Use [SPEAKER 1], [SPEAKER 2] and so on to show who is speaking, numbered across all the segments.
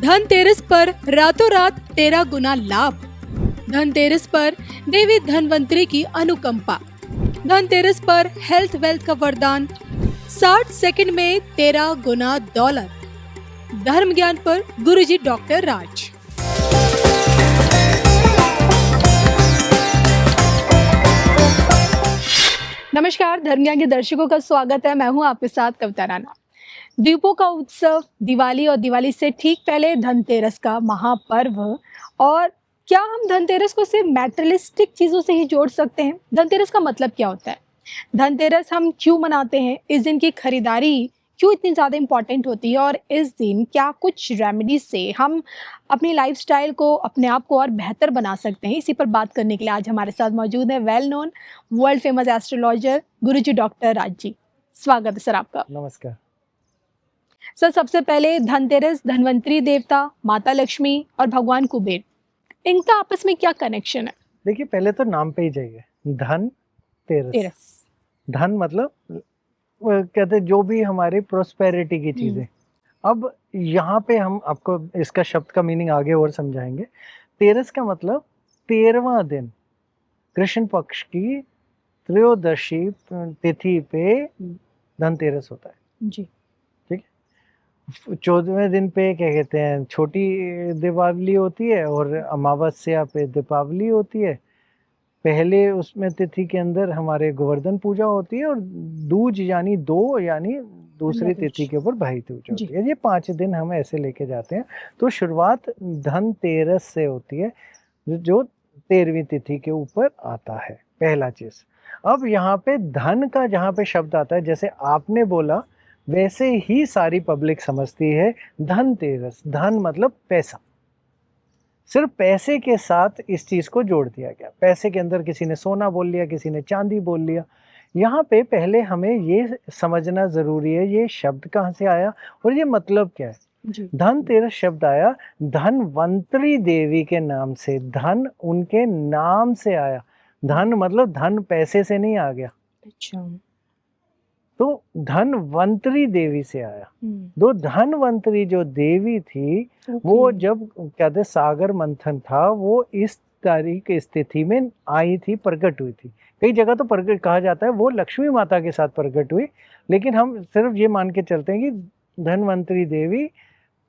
[SPEAKER 1] धनतेरस पर रातों रात 13 गुना लाभ। धनतेरस पर देवी धनवंतरी की अनुकंपा। धनतेरस पर हेल्थ वेल्थ का वरदान। 60 सेकंड में 13 गुना दौलत। धर्म ज्ञान पर गुरुजी डॉक्टर राज। नमस्कार, धर्म ज्ञान के दर्शकों का स्वागत है। मैं हूं आपके साथ कविता राणा। दीपों का उत्सव, दिवाली और दिवाली से ठीक पहले धनतेरस का महापर्व। और क्या हम धनतेरस को सिर्फ मैटेरियलिस्टिक चीजों से ही जोड़ सकते हैं? धनतेरस का मतलब क्या होता है? धनतेरस हम क्यों मनाते हैं? इस दिन की खरीदारी क्यों इतनी ज्यादा इंपॉर्टेंट होती है? और इस दिन क्या कुछ रेमेडीज से हम अपनी लाइफस्टाइल को, अपने आप को और बेहतर बना सकते हैं? इसी पर बात करने के लिए आज हमारे साथ मौजूद है well known world famous astrologer Guruji doctor Raj ji. स्वागत है सर आपका।
[SPEAKER 2] नमस्कार
[SPEAKER 1] सर, सबसे पहले धनतेरस, धनवंतरी देवता, माता लक्ष्मी और भगवान कुबेर, इनका आपस में क्या कनेक्शन है?
[SPEAKER 2] देखिए, पहले तो नाम पे ही जाइए। धन तेरस।
[SPEAKER 1] तेरस।
[SPEAKER 2] धन मतलब वो कहते हैं जो भी हमारी प्रोस्पेरिटी की चीजें। अब यहाँ पे हम आपको इसका शब्द का मीनिंग आगे और समझाएंगे। तेरस का मतलब 13वां दिन, कृष्ण पक्ष की त्रयोदशी तिथि पे धनतेरस होता है।
[SPEAKER 1] जी।
[SPEAKER 2] 14वें दिन पे क्या कहते हैं, छोटी दीपावली होती है और अमावस्या पे दीपावली होती है। पहले उसमें तिथि के अंदर हमारे गोवर्धन पूजा होती है और दूज यानी दो यानी दूसरी तिथि के ऊपर भाई दूज होती है। ये 5 दिन हम ऐसे लेके जाते हैं। तो शुरुआत धनतेरस से होती है जो 13वीं तिथि के ऊपर आता है, पहला चीज। अब यहाँ पे धन का जहाँ पे शब्द आता है, जैसे आपने बोला वैसे ही सारी पब्लिक समझती है धनतेरस। धन मतलब पैसा। सिर्फ पैसे के साथ इस चीज को जोड़ दिया गया। पैसे के अंदर किसी ने सोना बोल लिया, किसी ने चांदी बोल लिया। यहाँ पे पहले हमें ये समझना जरूरी है ये शब्द कहाँ से आया और ये मतलब क्या है। धनतेरस शब्द आया धनवंतरी देवी के नाम से। धन उनके नाम से आया। धन मतलब धन पैसे से नहीं आ गया।
[SPEAKER 1] अच्छा।
[SPEAKER 2] तो धनवंतरी देवी से आया। दो धनवंतरी जो देवी थी वो जब कहते सागर मंथन था, वो इस तारीख स्थिति में आई थी, प्रकट हुई थी। कई जगह तो प्रकट कहा जाता है वो लक्ष्मी माता के साथ प्रकट हुई, लेकिन हम सिर्फ ये मान के चलते हैं कि धनवंतरी देवी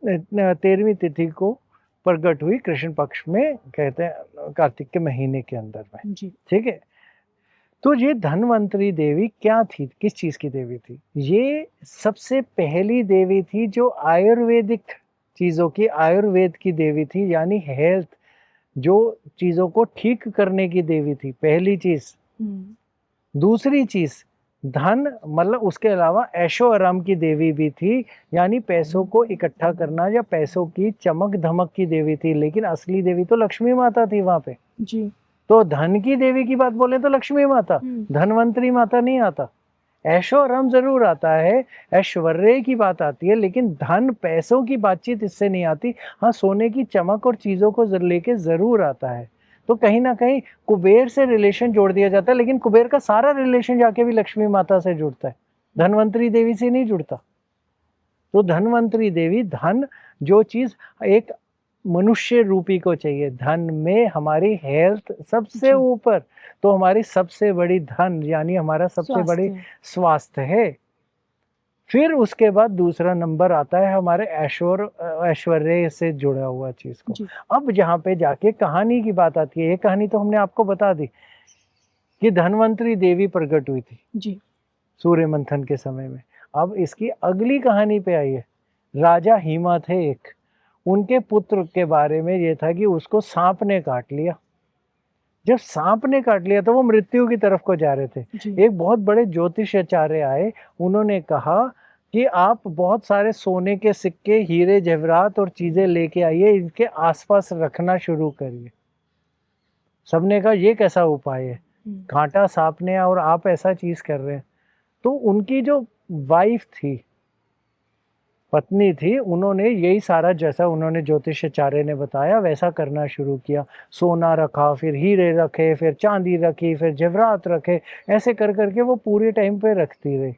[SPEAKER 2] 13वीं तिथि को प्रकट हुई कृष्ण पक्ष में, कहते हैं कार्तिक के महीने के अंदर में। ठीक है। तो ये धनवंतरी देवी क्या थी, किस चीज की देवी थी? ये सबसे पहली देवी थी जो आयुर्वेदिक चीजों की, आयुर्वेद की देवी थी, यानी हेल्थ, जो चीजों को ठीक करने की देवी थी, पहली चीज। दूसरी चीज, धन मतलब उसके अलावा ऐशो आराम की देवी भी थी, यानी पैसों को इकट्ठा करना या पैसों की चमक धमक की देवी थी। लेकिन असली देवी तो लक्ष्मी माता थी वहां पे। जी। तो धन की देवी की बात बोले तो लक्ष्मी माता, धनवंतरी माता नहीं आता। ऐशो आराम जरूर आता है, ऐश्वर्य की बात आती है, लेकिन धन पैसों की बातचीत इससे नहीं आती। हाँ, सोने की चमक और चीजों को लेके जरूर आता है। तो कहीं ना कहीं कुबेर से रिलेशन जोड़ दिया जाता है, लेकिन कुबेर का सारा रिलेशन जाके भी लक्ष्मी माता से जुड़ता है, धनवंतरी देवी से नहीं जुड़ता। तो धनवंतरी देवी, धन जो चीज एक मनुष्य रूपी को चाहिए, धन में हमारी हेल्थ सबसे ऊपर, तो हमारी सबसे बड़ी धन यानी हमारा सबसे बड़ी स्वास्थ्य है। फिर उसके बाद दूसरा नंबर आता है हमारे ऐश्वर्य से जुड़ा हुआ चीज को। अब जहाँ पे जाके कहानी की बात आती है, ये कहानी तो हमने आपको बता दी कि धनवंतरी देवी प्रकट हुई थी जी सूर्य मंथन के समय में। अब इसकी अगली कहानी पे आई है। राजा हिमा थे एक, उनके पुत्र के बारे में ये था कि उसको सांप ने काट लिया। जब सांप ने काट लिया तो वो मृत्यु की तरफ को जा रहे थे। एक बहुत बड़े ज्योतिषाचार्य आए, उन्होंने कहा कि आप बहुत सारे सोने के सिक्के, हीरे जवाहरात और चीजें लेके आइए, इनके आसपास रखना शुरू करिए। सबने कहा ये कैसा उपाय है, कांटा सांप ने और आप ऐसा चीज कर रहे हैं। तो उनकी जो वाइफ थी, पत्नी थी, उन्होंने यही सारा जैसा उन्होंने ज्योतिषाचार्य ने बताया वैसा करना शुरू किया। सोना रखा, फिर हीरे रखे, फिर चांदी रखी, फिर जवाहरात रखे, ऐसे कर करके वो पूरे टाइम पे रखती रही।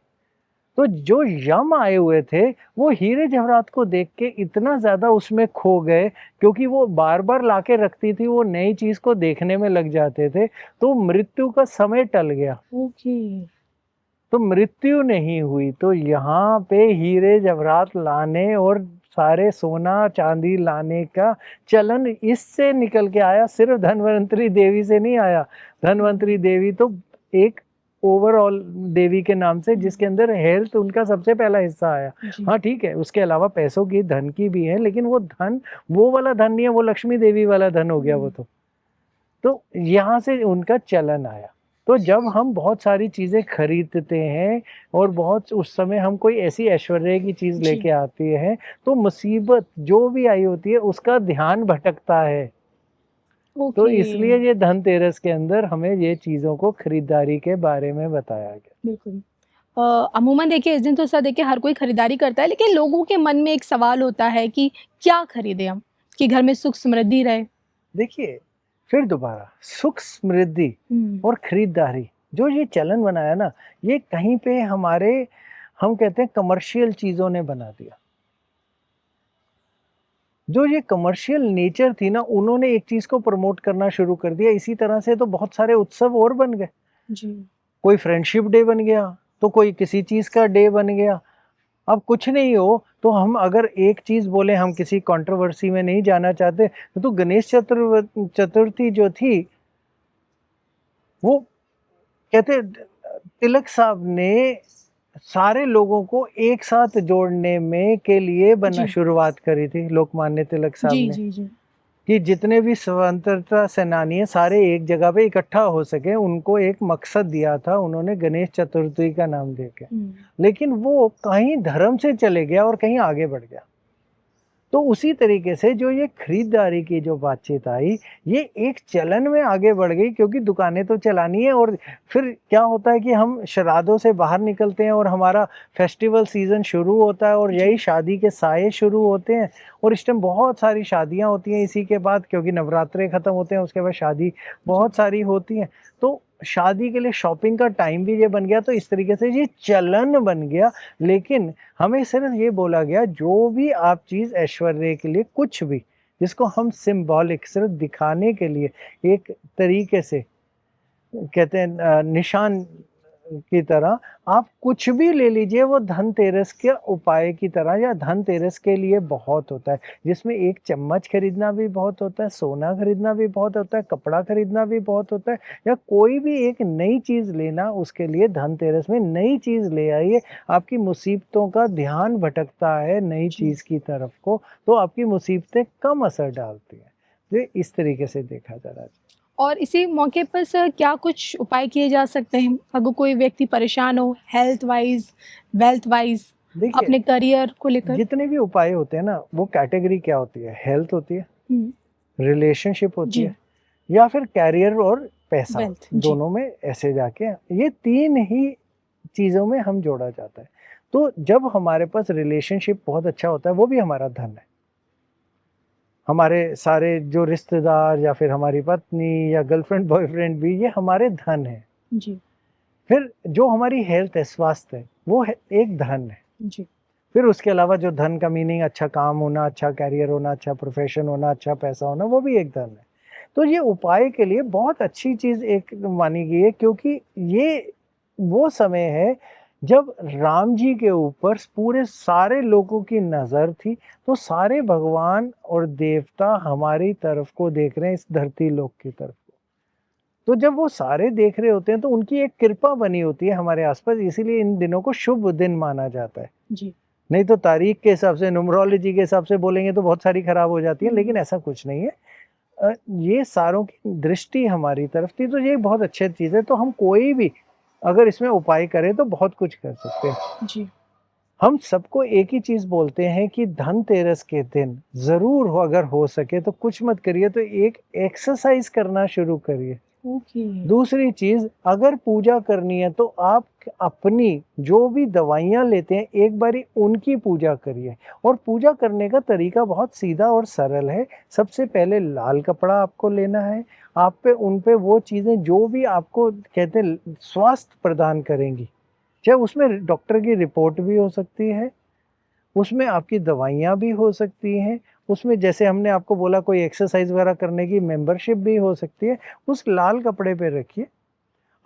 [SPEAKER 2] तो जो यम आए हुए थे वो हीरे जवाहरात को देख के इतना ज्यादा उसमें खो गए, क्योंकि वो बार बार लाके रखती थी, वो नई चीज को देखने में लग जाते थे, तो मृत्यु का समय टल गया,
[SPEAKER 1] ओके।
[SPEAKER 2] तो मृत्यु नहीं हुई। तो यहाँ पे हीरे जवाहरात लाने और सारे सोना चांदी लाने का चलन इससे निकल के आया, सिर्फ धनवंतरी देवी से नहीं आया। धनवंतरी देवी तो एक ओवरऑल देवी के नाम से, जिसके अंदर हेल्थ उनका सबसे पहला हिस्सा आया।
[SPEAKER 1] जी।
[SPEAKER 2] हाँ ठीक है, उसके अलावा पैसों की धन की भी है, लेकिन वो धन वो वाला धन नहीं है, वो लक्ष्मी देवी वाला धन हो गया वो तो यहाँ से उनका चलन आया। तो जब हम बहुत सारी चीजें खरीदते हैं और बहुत उस समय हम कोई ऐसी ऐश्वर्य की चीज
[SPEAKER 1] जी।
[SPEAKER 2] लेके आती है, तो मुसीबत जो भी आई होती है उसका ध्यान भटकता है। तो
[SPEAKER 1] ओके।
[SPEAKER 2] इसलिए ये धनतेरस के अंदर हमें ये चीजों को खरीदारी के बारे में बताया गया।
[SPEAKER 1] बिल्कुल। अमूमन देखिए इस दिन तो सर देखिए हर कोई खरीदारी करता है, लेकिन लोगों के मन में एक सवाल होता है कि क्या खरीदें हम कि घर में सुख समृद्धि रहे।
[SPEAKER 2] देखिए, फिर दोबारा सुख समृद्धि
[SPEAKER 1] हम्म।
[SPEAKER 2] और खरीदारी, जो ये चलन बनाया ना, ये कहीं पे हमारे, हम कहते हैं कमर्शियल चीजों ने बना दिया। जो ये कमर्शियल नेचर थी ना, उन्होंने एक चीज को प्रमोट करना शुरू कर दिया। इसी तरह से तो बहुत सारे उत्सव और बन गए।
[SPEAKER 1] जी।
[SPEAKER 2] कोई फ्रेंडशिप डे बन गया, तो कोई किसी चीज का डे बन गया। अब कुछ नहीं हो तो हम अगर एक चीज बोले, हम किसी कंट्रोवर्सी में नहीं जाना चाहते, तो गणेश चतुर्थी जो थी, वो कहते तिलक साहब ने सारे लोगों को एक साथ जोड़ने में के लिए बना
[SPEAKER 1] जी।
[SPEAKER 2] शुरुआत करी थी लोकमान्य तिलक साहब
[SPEAKER 1] जी।
[SPEAKER 2] ने,
[SPEAKER 1] जी। जी।
[SPEAKER 2] कि जितने भी स्वतंत्रता सेनानी हैं सारे एक जगह पे इकट्ठा हो सके, उनको एक मकसद दिया था उन्होंने, गणेश चतुर्थी का नाम देके। लेकिन वो कहीं धर्म से चले गया और कहीं आगे बढ़ गया। तो उसी तरीके से जो ये खरीदारी की जो बातचीत आई, ये एक चलन में आगे बढ़ गई, क्योंकि दुकानें तो चलानी है। और फिर क्या होता है कि हम श्राद्धों से बाहर निकलते हैं और हमारा फेस्टिवल सीजन शुरू होता है, और यही शादी के साये शुरू होते हैं। और इस टाइम बहुत सारी शादियां होती हैं इसी के बाद, क्योंकि नवरात्रे खत्म होते हैं, उसके बाद शादी बहुत सारी होती हैं। तो शादी के लिए शॉपिंग का टाइम भी ये बन गया। तो इस तरीके से ये चलन बन गया। लेकिन हमें सिर्फ ये बोला गया, जो भी आप चीज ऐश्वर्य के लिए, कुछ भी जिसको हम सिंबॉलिक सिर्फ दिखाने के लिए एक तरीके से कहते हैं निशान की तरह, आप कुछ भी ले लीजिए, वो धनतेरस के उपाय की तरह या धनतेरस के लिए बहुत होता है। जिसमें एक चम्मच खरीदना भी बहुत होता है, सोना खरीदना भी बहुत होता है, कपड़ा खरीदना भी बहुत होता है, या कोई भी एक नई चीज लेना, उसके लिए धनतेरस में नई चीज ले आइए। आपकी मुसीबतों का ध्यान भटकता है नई चीज की तरफ को, तो आपकी मुसीबतें कम असर डालती हैं। तो इस तरीके से देखा जा रहा है।
[SPEAKER 1] और इसी मौके पर सर क्या कुछ उपाय किए जा सकते हैं अगर कोई व्यक्ति परेशान हो हेल्थ वाइज, वेल्थ वाइज,
[SPEAKER 2] देखिए,
[SPEAKER 1] अपने करियर को लेकर?
[SPEAKER 2] जितने भी उपाय होते हैं ना, वो कैटेगरी क्या होती है, हेल्थ होती है,
[SPEAKER 1] हम्म।
[SPEAKER 2] रिलेशनशिप होती
[SPEAKER 1] जी।
[SPEAKER 2] है, या फिर कैरियर और पैसा,
[SPEAKER 1] वेल्थ। जी।
[SPEAKER 2] दोनों में ऐसे जाके ये तीन ही चीजों में हम जोड़ा जाता है। तो जब हमारे पास रिलेशनशिप बहुत अच्छा होता है, वो भी हमारा धन है। हमारे सारे जो रिश्तेदार या फिर हमारी पत्नी या गर्लफ्रेंड बॉयफ्रेंड भी, ये हमारे धन है।
[SPEAKER 1] जी।
[SPEAKER 2] फिर जो हमारी हेल्थ है, स्वास्थ्य है, वो है एक धन है।
[SPEAKER 1] जी।
[SPEAKER 2] फिर उसके अलावा जो धन का मीनिंग, अच्छा काम होना, अच्छा कैरियर होना, अच्छा प्रोफेशन होना, अच्छा पैसा होना, वो भी एक धन है। तो ये उपाय के लिए बहुत अच्छी चीज एक मानी गई है, क्योंकि ये वो समय है जब राम जी के ऊपर पूरे सारे लोगों की नजर थी। तो सारे भगवान और देवता हमारी तरफ को देख रहे हैं, इस धरती लोक की तरफ। तो जब वो सारे देख रहे होते हैं, तो उनकी एक कृपा बनी होती है हमारे आसपास, इसीलिए इन दिनों को शुभ दिन माना जाता है।
[SPEAKER 1] जी।
[SPEAKER 2] नहीं तो तारीख के हिसाब से, न्यूमरोलॉजी के हिसाब से बोलेंगे तो बहुत सारी खराब हो जाती है, लेकिन ऐसा कुछ नहीं है। ये सारों की दृष्टि हमारी तरफ थी, तो ये बहुत अच्छी चीज है। तो हम कोई भी अगर इसमें उपाय करें तो बहुत कुछ कर सकते हैं।
[SPEAKER 1] जी।
[SPEAKER 2] हम सबको एक ही चीज बोलते हैं कि धनतेरस के दिन जरूर हो, अगर हो सके तो कुछ मत करिए, तो एक एक्सरसाइज करना शुरू करिए।
[SPEAKER 1] ओके।
[SPEAKER 2] दूसरी चीज, अगर पूजा करनी है तो आप अपनी जो भी दवाइयाँ लेते हैं, एक बारी उनकी पूजा करिए। और पूजा करने का तरीका बहुत सीधा और सरल है। सबसे पहले लाल कपड़ा आपको लेना है। आप पे उन पे वो चीजें जो भी आपको कहते हैं स्वास्थ्य प्रदान करेंगी, चाहे उसमें डॉक्टर की रिपोर्ट भी हो सकती है, उसमें आपकी दवाइयाँ भी हो सकती हैं, उसमें जैसे हमने आपको बोला कोई एक्सरसाइज वगैरह करने की मेंबरशिप भी हो सकती है। उस लाल कपड़े पे रखिए।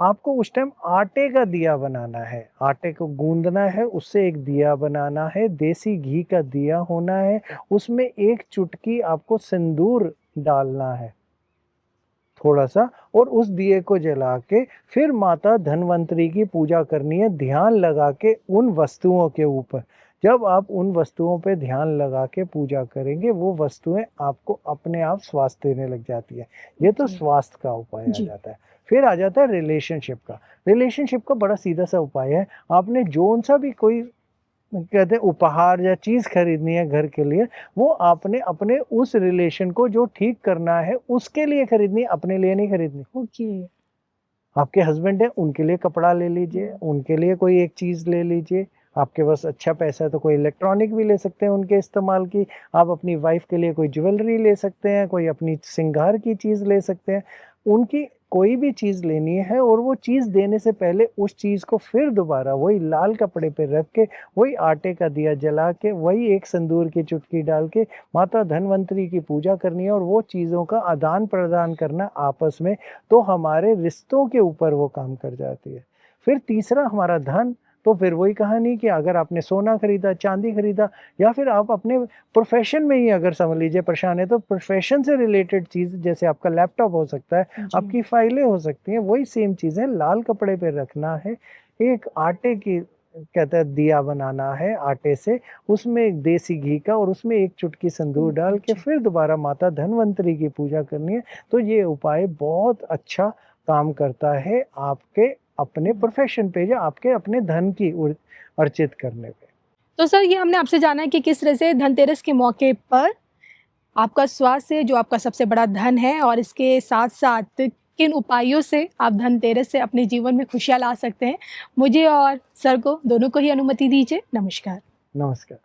[SPEAKER 2] आपको उस टाइम आटे का दिया बनाना है, आटे को गूंदना है, उससे एक दिया बनाना है, देसी घी का दिया होना है, उसमें एक चुटकी आपको सिंदूर डालना है थोड़ा-सा, और उस दिए को जला के फिर माता धन्वंतरी की पूजा करनी है, ध्यान लगा के उन वस्तुओं के ऊपर। जब आप उन वस्तुओं पे ध्यान लगा के पूजा करेंगे, वो वस्तुएँ आपको अपने आप स्वास्थ्य देने लग जाती है। ये तो
[SPEAKER 1] जी।
[SPEAKER 2] स्वास्थ्य का उपाय आ
[SPEAKER 1] जी।
[SPEAKER 2] जाता है। फिर आ जाता है रिलेशनशिप का। रिलेशनशिप का बड़ा सीधा-सा उपाय है, आपने जौन-सा भी कोई कहते हैं उपहार या चीज़ खरीदनी है घर के लिए, वो आपने अपने उस रिलेशन को जो ठीक करना है, उसके लिए खरीदनी है, अपने लिए नहीं खरीदनी।
[SPEAKER 1] ओके।
[SPEAKER 2] आपके हस्बैंड हैं, उनके लिए कपड़ा ले लीजिए, उनके लिए कोई एक चीज़ ले लीजिए। आपके पास अच्छा पैसा है तो कोई इलेक्ट्रॉनिक भी ले सकते हैं उनके इस्तेमाल की। आप अपनी वाइफ़ के लिए कोई ज्वेलरी ले सकते हैं, कोई अपनी श्रृंगार की चीज़ ले सकते हैं। उनकी कोई भी चीज़ लेनी है और वो चीज़ देने से पहले उस चीज़ को फिर दोबारा वही लाल कपड़े पे रख के, वही आटे का दिया जला के, वही एक सिंदूर की चुटकी डाल के माता धन्वंतरी की पूजा करनी है और वो चीज़ों का आदान-प्रदान करना आपस में, तो हमारे रिश्तों के ऊपर वो काम कर जाती है। फिर तीसरा हमारा धन, तो फिर वही कहानी कि अगर आपने सोना खरीदा, चांदी खरीदा, या फिर आप अपने प्रोफ़ेशन में ही अगर समझ लीजिए परेशान है, तो प्रोफ़ेशन से रिलेटेड चीज़ जैसे आपका लैपटॉप हो सकता है,
[SPEAKER 1] जी।
[SPEAKER 2] आपकी फाइलें हो सकती हैं, वही सेम चीज़ें लाल कपड़े पे रखना है। एक आटे की कहते हैं दिया बनाना है आटे से, उसमें एक देसी घी का और उसमें एक चुटकी सिंदूर डाल के
[SPEAKER 1] जी।
[SPEAKER 2] फिर दोबारा माता धन्वंतरी की पूजा करनी है। तो ये उपाय बहुत अच्छा काम करता है आपके अपने प्रोफ़ेशन पे या आपके अपने धन की अर्जित करने पे।
[SPEAKER 1] तो सर ये हमने आपसे जाना है कि किस तरह से धनतेरस के मौके पर आपका स्वास्थ्य जो आपका सबसे बड़ा धन है और इसके साथ-साथ किन उपायों से आप धनतेरस से अपने जीवन में खुशियाँ ला सकते हैं। मुझे और सर को दोनों को ही अनुमति दीजिए। नमस्कार।
[SPEAKER 2] नमस्कार।